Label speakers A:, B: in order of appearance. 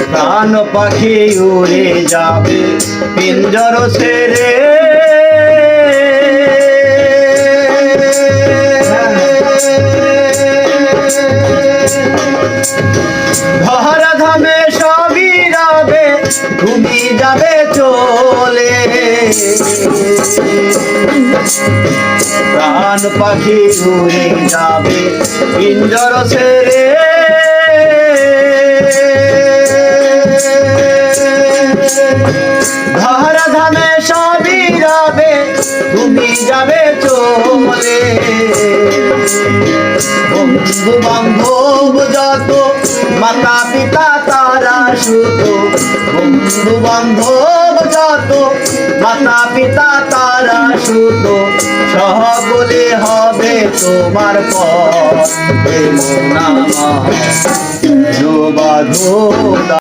A: প্রাণ পাখি উড়ে যাবে পিঞ্জর ছেড়ে। ধরা ধামে সবই রবে, তুমি যাবে চলে। প্রাণ পাখি উড়ে যাবে পিঞ্জর ছেড়ে। ধরা ধামে সবই রবে, তুমি যাবে চলে। বন্ধু বান্ধব যত, মাতা পিতা তারা সুত। বন্ধু বান্ধব যত, মাতা পিতা তারা সুত। সকলে হবে তোমার পর,